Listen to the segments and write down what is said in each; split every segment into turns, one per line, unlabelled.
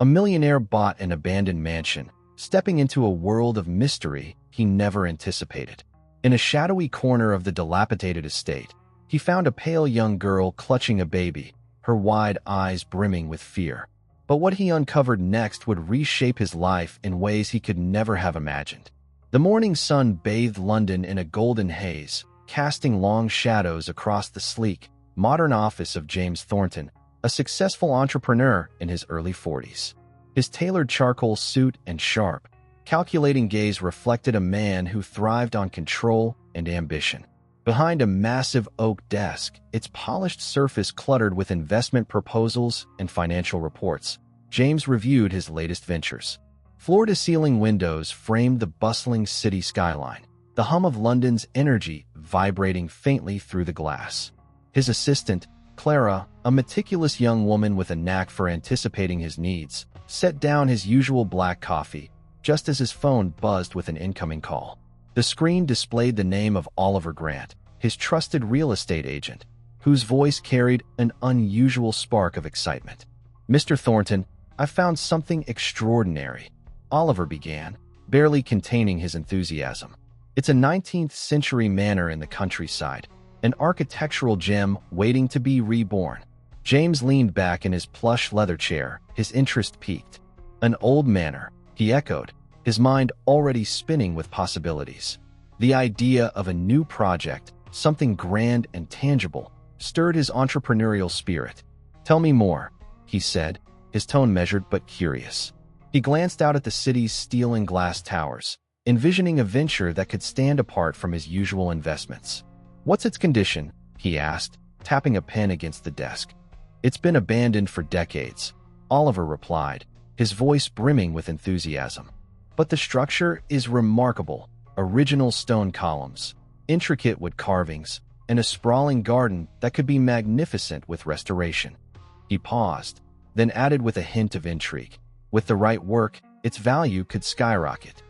A millionaire bought an abandoned mansion, stepping into a world of mystery he never anticipated. In a shadowy corner of the dilapidated estate, he found a pale young girl clutching a baby, her wide eyes brimming with fear. But what he uncovered next would reshape his life in ways he could never have imagined. The morning sun bathed London in a golden haze, casting long shadows across the sleek, modern office of James Thornton, a successful entrepreneur in his early 40s. His tailored charcoal suit and sharp, calculating gaze reflected a man who thrived on control and ambition. Behind a massive oak desk, its polished surface cluttered with investment proposals and financial reports, James reviewed his latest ventures. Floor-to-ceiling windows framed the bustling city skyline, the hum of London's energy vibrating faintly through the glass. His assistant, Clara, a meticulous young woman with a knack for anticipating his needs, set down his usual black coffee just as his phone buzzed with an incoming call. The screen displayed the name of Oliver Grant, his trusted real estate agent, whose voice carried an unusual spark of excitement. "Mr. Thornton, I've found something extraordinary," Oliver began, barely containing his enthusiasm. "It's a 19th-century manor in the countryside, an architectural gem waiting to be reborn." James leaned back in his plush leather chair, his interest piqued. "An old manor," he echoed, his mind already spinning with possibilities. The idea of a new project, something grand and tangible, stirred his entrepreneurial spirit. "Tell me more," he said, his tone measured but curious. He glanced out at the city's steel and glass towers, envisioning a venture that could stand apart from his usual investments. "What's its condition?" he asked, tapping a pen against the desk. "It's been abandoned for decades," Oliver replied, his voice brimming with enthusiasm. "But the structure is remarkable. Original stone columns, intricate wood carvings, and a sprawling garden that could be magnificent with restoration." He paused, then added with a hint of intrigue, "With the right work, its value could skyrocket."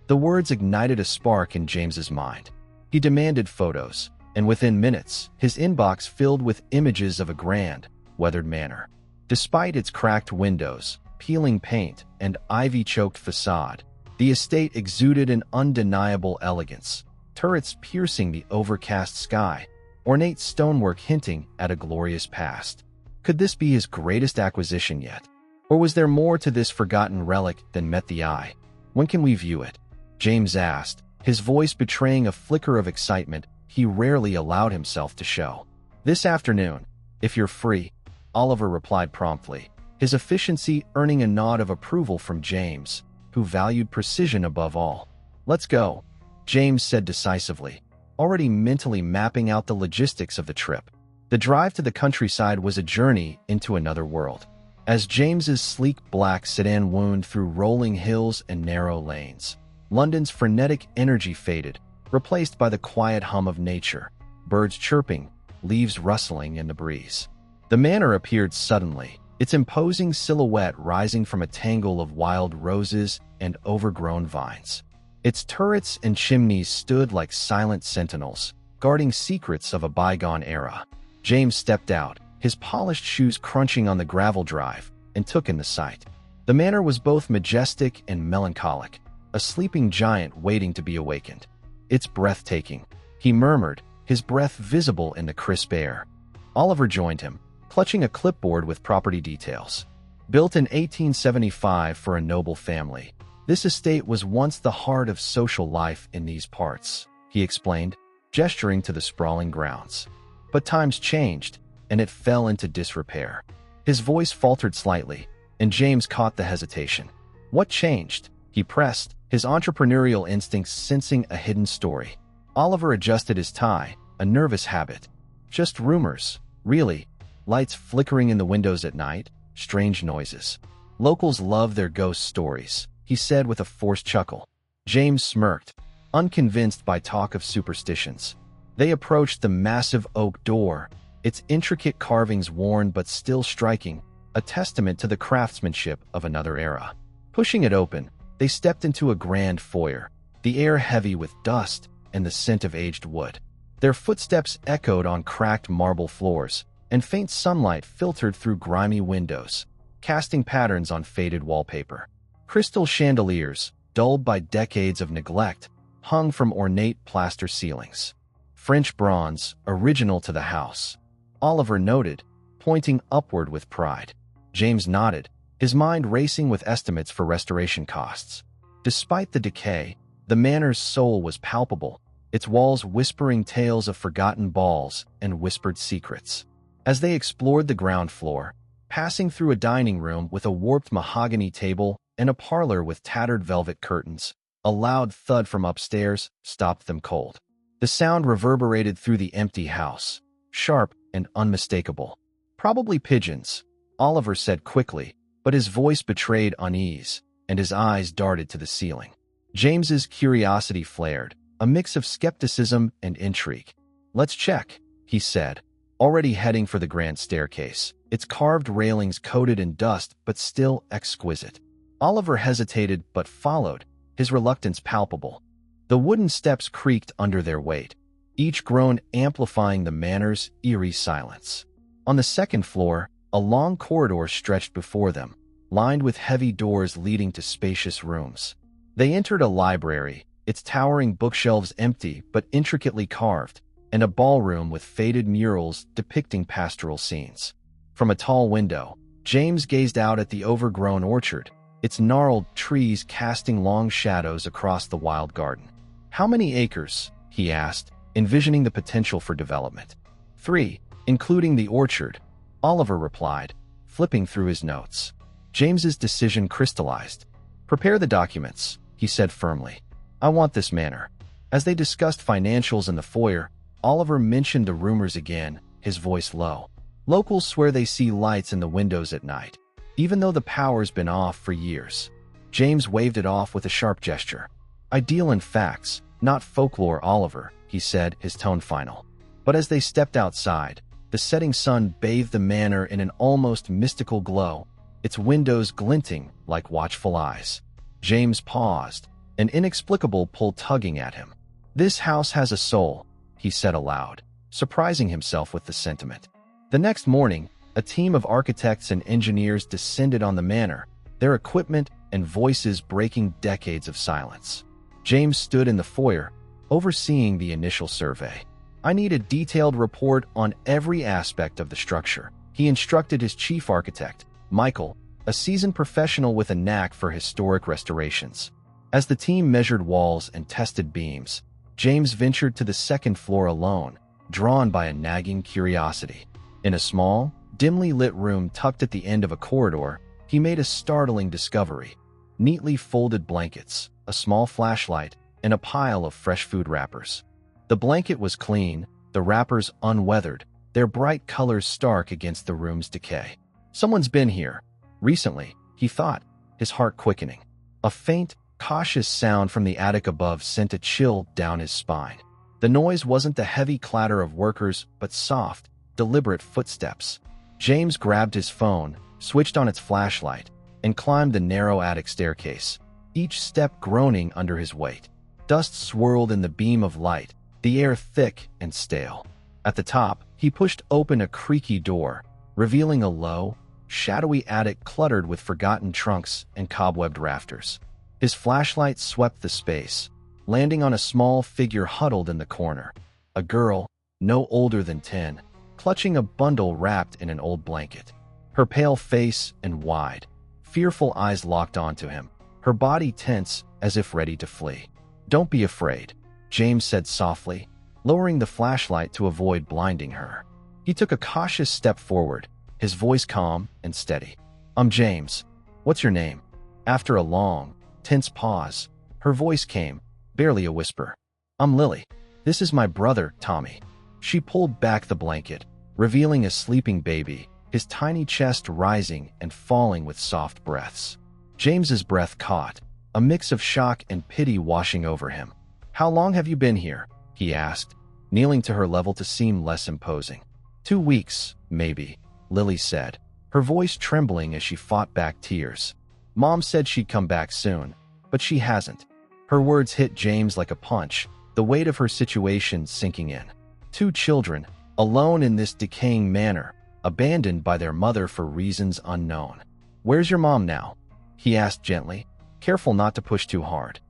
The words ignited a spark in James's mind. He demanded photos, and within minutes, his inbox filled with images of a grand, weathered manor. Despite its cracked windows, peeling paint, and ivy-choked facade, the estate exuded an undeniable elegance, turrets piercing the overcast sky, ornate stonework hinting at a glorious past. Could this be his greatest acquisition yet? Or was there more to this forgotten relic than met the eye? "When can we view it?" James asked, his voice betraying a flicker of excitement he rarely allowed himself to show. "This afternoon, if you're free," Oliver replied promptly, his efficiency earning a nod of approval from James, who valued precision above all. "Let's go," James said decisively, already mentally mapping out the logistics of the trip. The drive to the countryside was a journey into another world. As James's sleek black sedan wound through rolling hills and narrow lanes, London's frenetic energy faded, replaced by the quiet hum of nature, birds chirping, leaves rustling in the breeze. The manor appeared suddenly, its imposing silhouette rising from a tangle of wild roses and overgrown vines. Its turrets and chimneys stood like silent sentinels, guarding secrets of a bygone era. James stepped out, his polished shoes crunching on the gravel drive, and took in the sight. The manor was both majestic and melancholic, a sleeping giant waiting to be awakened. "It's breathtaking," he murmured, his breath visible in the crisp air. Oliver joined him, clutching a clipboard with property details. Built in 1875 for a noble family, this estate was once the heart of social life in these parts, he explained, gesturing to the sprawling grounds. But times changed, and it fell into disrepair. His voice faltered slightly, and James caught the hesitation. "What changed?" he pressed, his entrepreneurial instincts sensing a hidden story. Oliver adjusted his tie, a nervous habit. "Just rumors, really. Lights flickering in the windows at night, strange noises. Locals love their ghost stories," he said with a forced chuckle. James smirked, unconvinced by talk of superstitions. They approached the massive oak door, its intricate carvings worn but still striking, a testament to the craftsmanship of another era. Pushing it open, they stepped into a grand foyer, the air heavy with dust and the scent of aged wood. Their footsteps echoed on cracked marble floors, and faint sunlight filtered through grimy windows. casting patterns on faded wallpaper. Crystal chandeliers, dulled by decades of neglect, hung from ornate plaster ceilings. French bronze, original to the house, Oliver noted, pointing upward with pride. James nodded, his mind racing with estimates for restoration costs. Despite the decay, the manor's soul was palpable, its walls whispering tales of forgotten balls and whispered secrets. As they explored the ground floor, passing through a dining room with a warped mahogany table and a parlor with tattered velvet curtains, a loud thud from upstairs stopped them cold. The sound reverberated through the empty house, sharp and unmistakable. "Probably pigeons," Oliver said quickly, but his voice betrayed unease, and his eyes darted to the ceiling. James's curiosity flared, a mix of skepticism and intrigue. "Let's check," he said, already heading for the grand staircase, its carved railings coated in dust but still exquisite. Oliver hesitated but followed, his reluctance palpable. The wooden steps creaked under their weight, each groan amplifying the manor's eerie silence. On the second floor, a long corridor stretched before them, lined with heavy doors leading to spacious rooms. They entered a library, its towering bookshelves empty but intricately carved, and a ballroom with faded murals depicting pastoral scenes. From a tall window, James gazed out at the overgrown orchard, its gnarled trees casting long shadows across the wild garden. "How many acres?" he asked, envisioning the potential for development. "3, including the orchard," Oliver replied, flipping through his notes. James's decision crystallized. "Prepare the documents," he said firmly. "I want this manor." As they discussed financials in the foyer, Oliver mentioned the rumors again, his voice low. "Locals swear they see lights in the windows at night, even though the power's been off for years." James waved it off with a sharp gesture. "I deal in facts, not folklore, Oliver," he said, his tone final. But as they stepped outside, the setting sun bathed the manor in an almost mystical glow, its windows glinting like watchful eyes. James paused, an inexplicable pull tugging at him. "This house has a soul," he said aloud, surprising himself with the sentiment. The next morning, a team of architects and engineers descended on the manor, their equipment and voices breaking decades of silence. James stood in the foyer, overseeing the initial survey. "I need a detailed report on every aspect of the structure," he instructed his chief architect, Michael, a seasoned professional with a knack for historic restorations. As the team measured walls and tested beams, James ventured to the second floor alone, drawn by a nagging curiosity. In a small, dimly lit room tucked at the end of a corridor, he made a startling discovery. Neatly folded blankets, a small flashlight, and a pile of fresh food wrappers. The blanket was clean, the wrappers unweathered, their bright colors stark against the room's decay. "Someone's been here recently," he thought, his heart quickening. A faint, cautious sound from the attic above sent a chill down his spine. The noise wasn't the heavy clatter of workers, but soft, deliberate footsteps. James grabbed his phone, switched on its flashlight, and climbed the narrow attic staircase, each step groaning under his weight. Dust swirled in the beam of light, the air thick and stale. At the top, he pushed open a creaky door, revealing a low, shadowy attic cluttered with forgotten trunks and cobwebbed rafters. His flashlight swept the space, landing on a small figure huddled in the corner. A girl, no older than 10, clutching a bundle wrapped in an old blanket. Her pale face and wide, fearful eyes locked onto him, her body tense as if ready to flee. "Don't be afraid," James said softly, lowering the flashlight to avoid blinding her. He took a cautious step forward, his voice calm and steady. "I'm James. What's your name?" After a long, tense pause, her voice came, barely a whisper. "I'm Lily. This is my brother, Tommy." She pulled back the blanket, revealing a sleeping baby, his tiny chest rising and falling with soft breaths. James's breath caught, a mix of shock and pity washing over him. "How long have you been here?" he asked, kneeling to her level to seem less imposing. 2 weeks, maybe," Lily said, her voice trembling as she fought back tears. "Mom said she'd come back soon, but she hasn't." Her words hit James like a punch, the weight of her situation sinking in. 2 children, alone in this decaying manor, abandoned by their mother for reasons unknown. "Where's your mom now?" he asked gently, careful not to push too hard.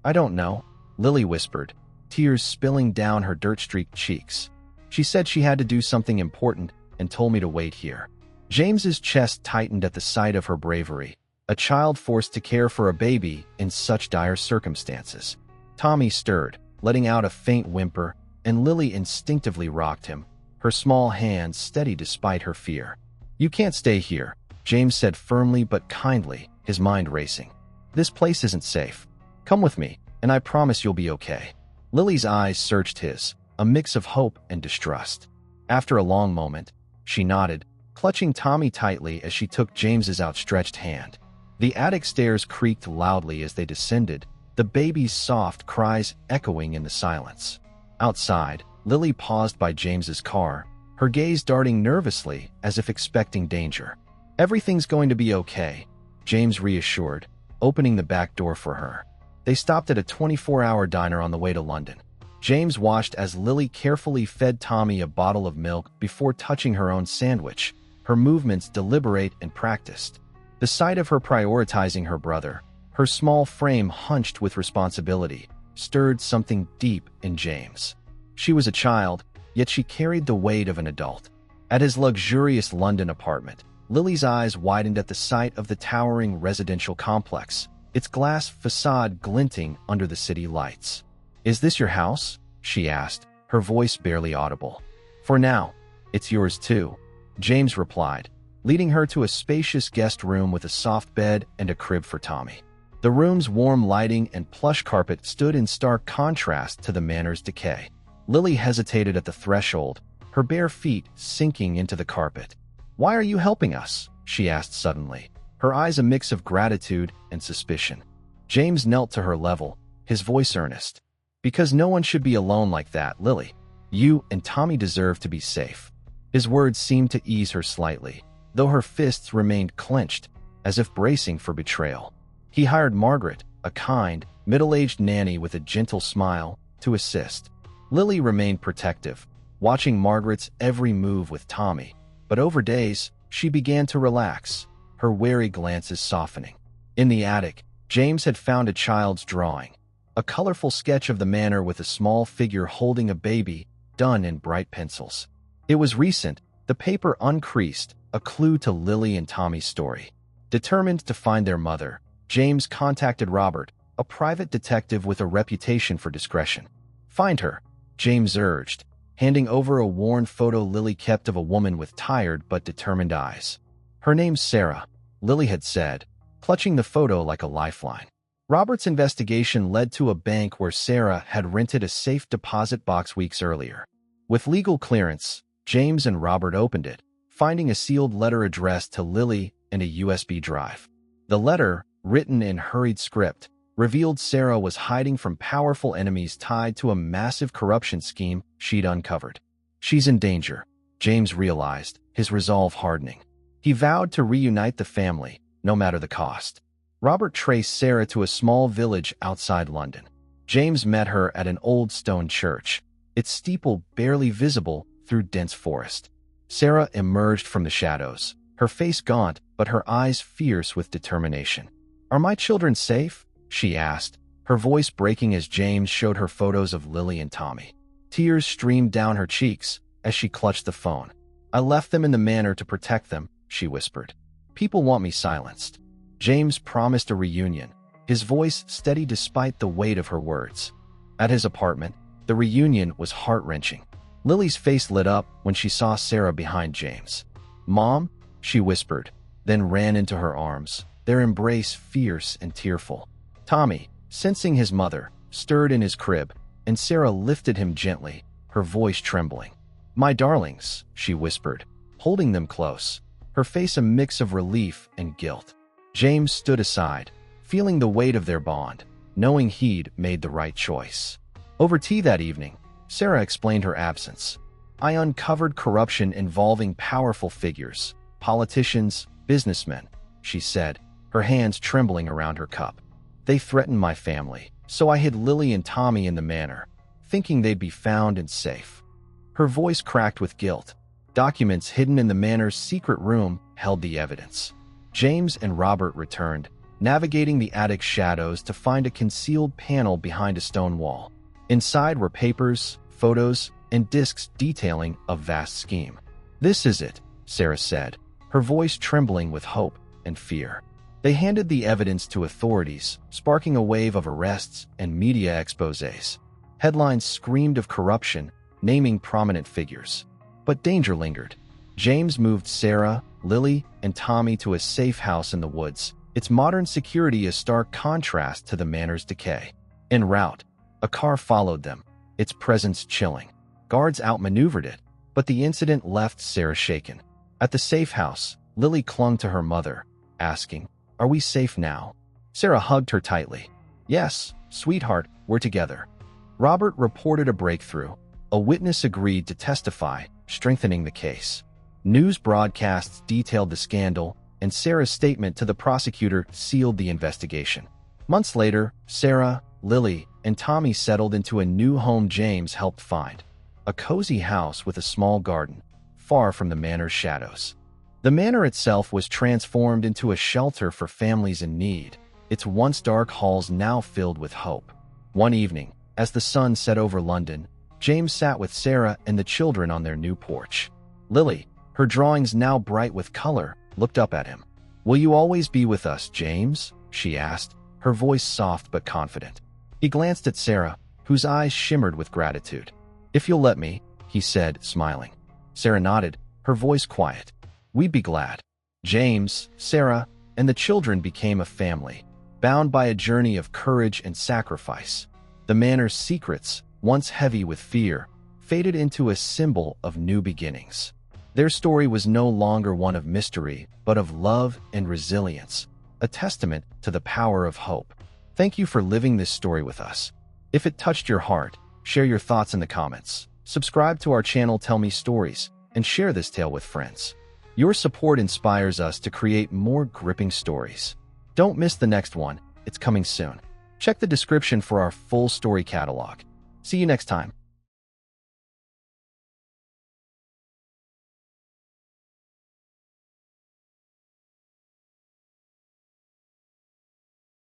"I don't know," Lily whispered, tears spilling down her dirt-streaked cheeks. "She said she had to do something important and told me to wait here." James's chest tightened at the sight of her bravery, a child forced to care for a baby in such dire circumstances. Tommy stirred, letting out a faint whimper, and Lily instinctively rocked him, her small hands steady despite her fear. "You can't stay here," James said firmly but kindly, his mind racing. "This place isn't safe. Come with me, and I promise you'll be okay." Lily's eyes searched his, a mix of hope and distrust. After a long moment, she nodded, clutching Tommy tightly as she took James's outstretched hand. The attic stairs creaked loudly as they descended, the baby's soft cries echoing in the silence. Outside, Lily paused by James's car, her gaze darting nervously as if expecting danger. "Everything's going to be okay," James reassured, opening the back door for her. They stopped at a 24-hour diner on the way to London. James watched as Lily carefully fed Tommy a bottle of milk before touching her own sandwich, her movements deliberate and practiced. The sight of her prioritizing her brother, her small frame hunched with responsibility, stirred something deep in James. She was a child, yet she carried the weight of an adult. At his luxurious London apartment, Lily's eyes widened at the sight of the towering residential complex, its glass facade glinting under the city lights. "Is this your house?" she asked, her voice barely audible. "For now, it's yours too," James replied, leading her to a spacious guest room with a soft bed and a crib for Tommy. The room's warm lighting and plush carpet stood in stark contrast to the manor's decay. Lily hesitated at the threshold, her bare feet sinking into the carpet. "Why are you helping us?" she asked suddenly, her eyes a mix of gratitude and suspicion. James knelt to her level, his voice earnest. "Because no one should be alone like that, Lily. You and Tommy deserve to be safe." His words seemed to ease her slightly, though her fists remained clenched, as if bracing for betrayal. He hired Margaret, a kind, middle-aged nanny with a gentle smile, to assist. Lily remained protective, watching Margaret's every move with Tommy, but over days, she began to relax, her wary glances softening. In the attic, James had found a child's drawing, a colorful sketch of the manor with a small figure holding a baby, done in bright pencils. It was recent, the paper uncreased, a clue to Lily and Tommy's story. Determined to find their mother, James contacted Robert, a private detective with a reputation for discretion. "Find her," James urged, handing over a worn photo Lily kept of a woman with tired but determined eyes. "Her name's Sarah," Lily had said, clutching the photo like a lifeline. Robert's investigation led to a bank where Sarah had rented a safe deposit box weeks earlier. With legal clearance, James and Robert opened it, finding a sealed letter addressed to Lily and a USB drive. The letter, written in hurried script, revealed Sarah was hiding from powerful enemies tied to a massive corruption scheme she'd uncovered. "She's in danger," James realized, his resolve hardening. He vowed to reunite the family, no matter the cost. Robert traced Sarah to a small village outside London. James met her at an old stone church, its steeple barely visible through dense forest. Sarah emerged from the shadows, her face gaunt but her eyes fierce with determination. "Are my children safe?" she asked, her voice breaking as James showed her photos of Lily and Tommy. Tears streamed down her cheeks as she clutched the phone. "I left them in the manor to protect them," she whispered. "People want me silenced." James promised a reunion, his voice steady despite the weight of her words. At his apartment, the reunion was heart-wrenching. Lily's face lit up when she saw Sarah behind James. "Mom?" she whispered, then ran into her arms, their embrace fierce and tearful. Tommy, sensing his mother, stirred in his crib, and Sarah lifted him gently, her voice trembling. "My darlings," she whispered, holding them close, her face a mix of relief and guilt. James stood aside, feeling the weight of their bond, knowing he'd made the right choice. Over tea that evening, Sarah explained her absence. "I uncovered corruption involving powerful figures, politicians, businessmen," she said, her hands trembling around her cup. "They threatened my family, so I hid Lily and Tommy in the manor, thinking they'd be found and safe." Her voice cracked with guilt. Documents hidden in the manor's secret room held the evidence. James and Robert returned, navigating the attic shadows to find a concealed panel behind a stone wall. Inside were papers, photos, and discs detailing a vast scheme. "This is it," Sarah said, her voice trembling with hope and fear. They handed the evidence to authorities, sparking a wave of arrests and media exposés. Headlines screamed of corruption, naming prominent figures. But danger lingered. James moved Sarah, Lily, and Tommy to a safe house in the woods, its modern security a stark contrast to the manor's decay. En route, a car followed them, its presence chilling. Guards outmaneuvered it, but the incident left Sarah shaken. At the safe house, Lily clung to her mother, asking, "Are we safe now?" Sarah hugged her tightly. "Yes, sweetheart, we're together." Robert reported a breakthrough. A witness agreed to testify, strengthening the case. News broadcasts detailed the scandal, and Sarah's statement to the prosecutor sealed the investigation. Months later, Sarah, Lily, and Tommy settled into a new home James helped find. A cozy house with a small garden, far from the manor's shadows. The manor itself was transformed into a shelter for families in need, its once dark halls now filled with hope. One evening, as the sun set over London, James sat with Sarah and the children on their new porch. Lily, her drawings now bright with color, looked up at him. "Will you always be with us, James?" she asked, her voice soft but confident. He glanced at Sarah, whose eyes shimmered with gratitude. "If you'll let me," he said, smiling. Sarah nodded, her voice quiet. "We'd be glad." James, Sarah, and the children became a family, bound by a journey of courage and sacrifice. The manor's secrets, once heavy with fear, faded into a symbol of new beginnings. Their story was no longer one of mystery, but of love and resilience, a testament to the power of hope. Thank you for living this story with us. If it touched your heart, share your thoughts in the comments. Subscribe to our channel Tell Me Stories, and share this tale with friends. Your support inspires us to create more gripping stories. Don't miss the next one, it's coming soon. Check the description for our full story catalog. See you next time.